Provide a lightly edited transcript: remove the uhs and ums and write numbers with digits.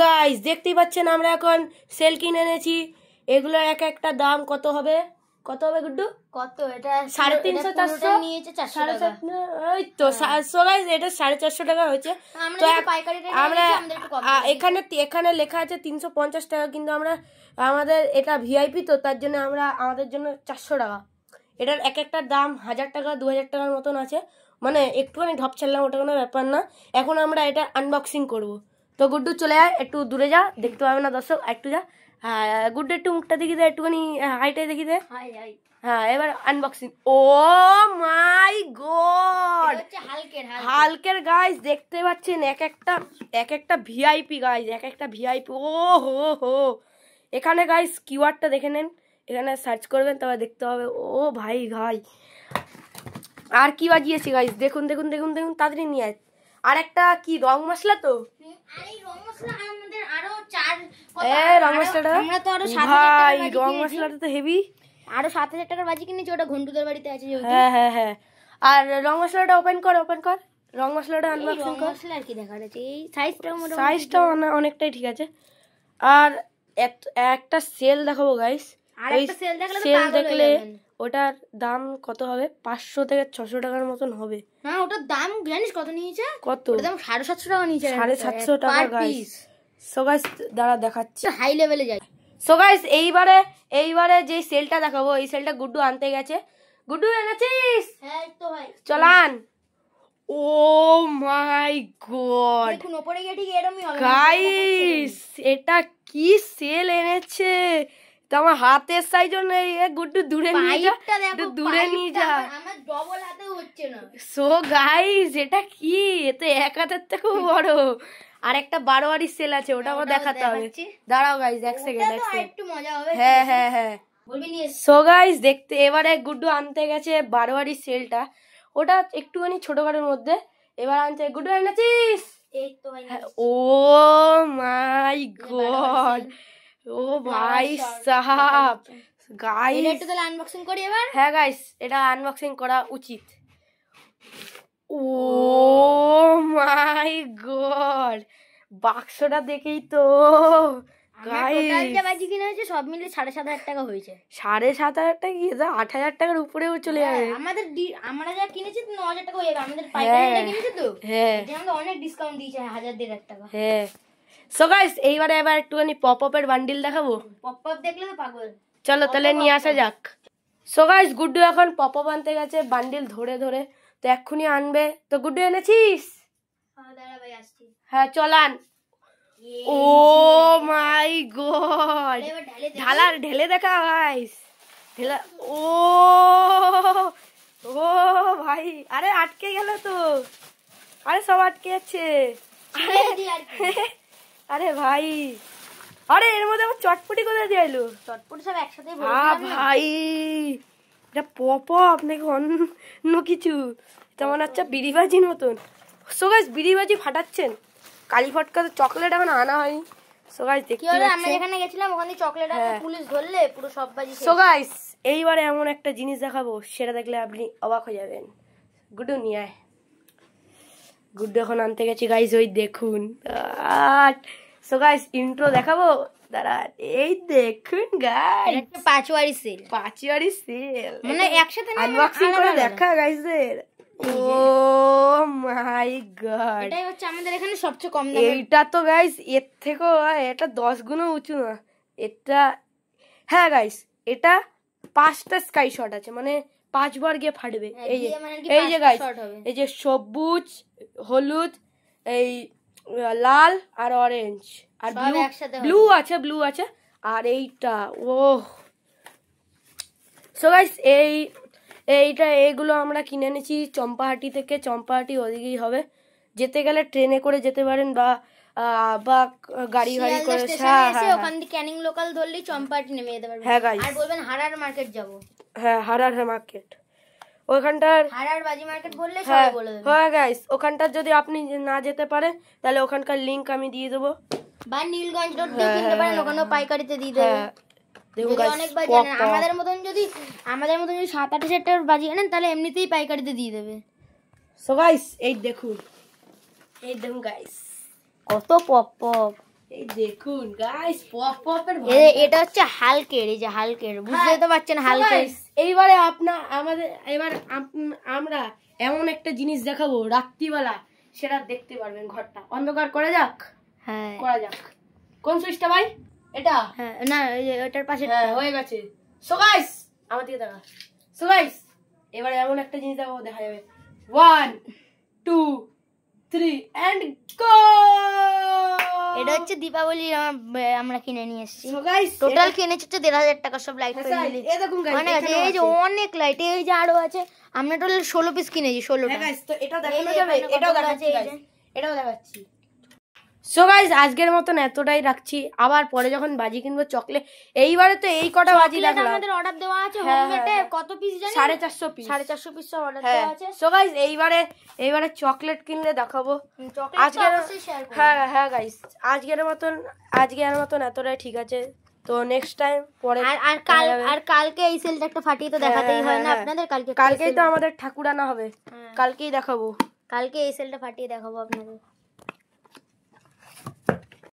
Guys দেখতেই পাচ্ছেন আমরা এখন সেল কিনে এনেছি। এগুলোর এক একটা দাম কত হবে গুড্ডু? কত এটা? 350 400 নিয়েছে 400 টাকা। ওই তো সো গাইস এটা 450 টাকা হয়েছে। তো আমরা এখানে লেখা আছে 350 টাকা, কিন্তু আমাদের এটা ভিআইপি তো তার জন্য আমাদের জন্য 400 টাকা। এটার এক একটা দাম 1000 টাকা 2000 টাকার মতন আছে, মানে একটুখানি ঢপ ছাড়লাম, ওটা কোনো ব্যাপার না। এখন আমরা এটা আনবক্সিং করব। তো গুড্ডু চলে যায়, একটু দূরে যা, দেখতে পাবে না দর্শক, একটু যা। হ্যাঁ গুড্ডু একটু মুখটা দেখি দে, একটুখানি হাইটাই দেখি দে। হ্যাঁ এবার আনবক্সিং। ও মাই গড, হালকের গাইস দেখতে পাচ্ছেন এক একটা ভিআইপি গাইস, এক একটা ভিআইপি। ও হো হো, এখানে গাইস কিওয়ার্ডটা দেখে নেন, এখানে সার্চ করবেন তবে দেখতে হবে। ও ভাই ভাই, আর কি বাজিয়েছি গাইস, দেখুন দেখুন দেখুন দেখুন, তাড়াতাড়ি নিয়ে আয়। আর একটা কি রং মশলা, তো রং মশলাটা তো হেভি। আরো 7000 টাকার বাজি কিনেছি, ওটা ঘন্টুদের বাড়িতে আছে। হ্যাঁ আর রং মশলাটা ওপেন কর রং মশলাটা আনবক্সিং কর। মশলা আর কি দেখা যাচ্ছে, এই সাইজটা অনেকটাই ঠিক আছে। আর একটা সেল দেখাবো গাইস, সেল দেখলে ওটার দাম কত হবে, 500 থেকে 600 টাকার মতন হবে। না ওটার দাম জানিস কত নিয়েছে? কত? ওটার দাম 750 টাকা নিয়েছে। 750 টাকা গাইস। সো গাইস দাঁড়া দেখাচ্ছি, হাই লেভেলে যায়। সো গাইস এইবারে যে সেলটা দেখাবো, এই সেলটা গুড্ডু আনতে গেছে। গুড্ডু এনেছিস? হ্যাঁ তো ভাই চলান। ও মাই গড, দেখুন উপরে গিয়ে ঠিক এরকমই হবে গাইস, এটা কি সেল এনেছে, তো আমার হাতের সাইজ নেই। গুড্ডু দূরে নিয়ে যা, দূরে নিয়ে যা, আমার ডবল হাতে হচ্ছে না। সো গাইস এটা কি, এতে এক হাতের থেকেও বড়। আর একটা 12 সেল আছে, ওটা আবার দেখাতে হবে। দাঁড়াও গাইস এক সেকেন্ড, একটু মজা হবে। হ্যাঁ সো গাইস দেখতে এবারে গুড্ডু আনতে গেছে 12 সেলটা, ওটা একটুখানি ছোটখাটোর মধ্যে। এবার আনছে, গুড্ডু এনেছিস? এই তো ভাই। ও মাই গড, ও ভাই সাহাব গাইস, এটা তাহলে আনবক্সিং করি এবার। হ্যাঁ গাইস এটা আনবক্সিং করা উচিত। ও মাই গড, বাক্সটা দেখেই তো বাজি কিনে হয়েছে সব মিলে 7500 টাকা হয়েছে। 7500 টাকা কি, 8000 টাকার উপরেও চলে যাবে। আমরা যা কিনেছি 9000 টাকা হয়ে যাবে। আমাদের পাইকারিটা কিনেছি তো, হ্যাঁ আমাদের অনেক ডিসকাউন্ট দিয়েছে, 1000-1500 টাকা। হ্যাঁ সো গাইস এবার একটুখানি পপ আপের বান্ডিল দেখাবো। পপ আপ দেখলে তো পাগল। চলো তাহলে নিয়ে আসা যাক। সো গাইস গুড্ডু এখন পপ আপ আনতে গেছে, বান্ডিল ধরে তো এক্ষুনি আনবে। তো গুড্ডু এনেছিস? দাঁড়া ভাই আসছি। হ্যাঁ চলান। ও মাই গড, ঢেলে দেখা গাইস, ঢেলা। ও ভাই, আরে আটকে গেল তো, আরে সব আটকে যাচ্ছে। আরে ভাই, আরে এর মধ্যে আমার চটপটি কোথায় দিয়ে এলো? চটপটি সব একসাথে ভাই, এটা পপ আপ নাকি অন্য কিছু? এটা মনে হচ্ছে বিড়িবাজির মতন। সো গাইস বিড়িবাজি ফাটাচ্ছেন, কালী ফটকা চকলেট এখন আনা হয়নি। সো গাইস দেখতে পাচ্ছেন, আমরা যেখানে গেছিলাম ওখানে চকলেট আছে, পুলিশ ধরলে পুরো সব বাজি। সো গাইস এইবারে এমন একটা জিনিস দেখাবো, সেটা দেখলে আপনি অবাক হয়ে যাবেন। গুড্ডু নিয়ে আয়। গুড্ডু এখন আনতে গেছি গাইস, ওই দেখুন। সো গাইস ইন্ট্রো দেখাবো, দাঁড়া, এই দেখুন গাইস, একটা 5 সেল মানে একসাথে আনবক্সিং করে দেখা গাইসদের। ও মাই গড, এটাই হচ্ছে আমাদের এখানে সবচেয়ে কম দাম। এইটা তো গাইস এর থেকেও, এটা 10 গুণও উঁচু না এটা। হ্যাঁ গাইস এটা 5টা স্কাই শট আছে, মানে 5 বার গিয়ে ফাটবে। এই যে গাইস, এই যে সবুজ, হলুদ, এই লাল আর অরেঞ্জ আর ব্লু আছে আর এইটা। ও সো গাইস এইগুলো আমরা কিনে এনেছি চম্পাহাটি থেকে। চম্পাহাটি ওদিকেই হবে, যেতে গেলে ট্রেনে করে যেতে পারেন বা গাড়ি ভাড়ি করে। ওখান থেকে ক্যানিং লোকাল ধরলেই চম্পাহাটি নেমে যেতে পারবেন। হ্যাঁ গাইস, আর বলবেন হারার মার্কেট যাব। হ্যাঁ হারার মার্কেট, ওখানটার হারার বাজি মার্কেট বললে সবাই বলে দেবে। হ্যাঁ গাইস ওখানটার যদি আপনি না যেতে পারেন তাহলে ওখানকার লিংক আমি দিয়ে দেবো, বা নীলগঞ্জ রোড দিয়ে কিনতে পারেন, ওখানেও পাইকারিতে দিয়ে দেবে। দেখুন গাইস অনেক বাজি আনেন, আমাদের মতন যদি 7-8 টাকার বাজি আনেন তাহলে এমনিতেই পাইকারিতে দিয়ে দেবে। সো গাইস এই দেখুন গাইস, কত পপ পপ, এই দেখুন গাইস, পপ পপের এটা হচ্ছে হালকের, এই যে হালকের, বুঝতে তো পারছেন হালকের। এইবারে আমরা এমন একটা জিনিস দেখাবো রাত্রিবেলা, সেটা দেখতে পারবেন। ঘরটা অন্ধকার করা যাক। হ্যাঁ করা যাক। কোন সুইচটা ভাই? এটা? হ্যাঁ না, এই যে ওটার পাশে। হ্যাঁ হয়ে গেছে। সো গাইস আমার দিকে দেখা। সো গাইস এবারে এমন একটা জিনিস দেখাবো, দেখা যাবে। 1 2 3 এন্ড গো। এটা হচ্ছে দীপাবলি আমরা কিনে নিয়ে এসেছি। সো গাইস টোটাল কিনেছি হচ্ছে ১৫০০ টাকা সব লাইট মিলে। এই দেখুন গাইস, অনেক আছে, এই যে অনেক লাইট, এই যে আরো আছে। আমরা টোটাল 16 পিস কিনেছি, 16টা। গাইস তো এটা দেখানো যাবে, এটাও দেখাচ্ছি গাইস, এটাও দেখাচ্ছি। সো গাইস আজকের মতন এতটাই রাখছি, আবার পরে যখন বাজি কিনবো চকলেট, এইবারে তো এই কটা বাজি দেখলাম। আমাদের অর্ডার দেওয়া আছে হোমমেডে, কত পিস জানেন? 450 পিস। 450 পিস অর্ডার দেওয়া আছে। সো গাইস এইবারে চকলেট কিনলে দেখাবো। আজকে শেয়ার করব। হ্যাঁ গাইস আজকের মতন এতটাই, ঠিক আছে। তো নেক্সট টাইম পরে আর কালকে এই সেলটা একটা ফাটিয়ে তো দেখাতেই হয় না আপনাদের। কালকেই তো আমাদের ঠাকুর আনা হবে, কালকেই দেখাবো। কালকে এই সেলটা ফাটিয়ে দেখাবো আপনাদের।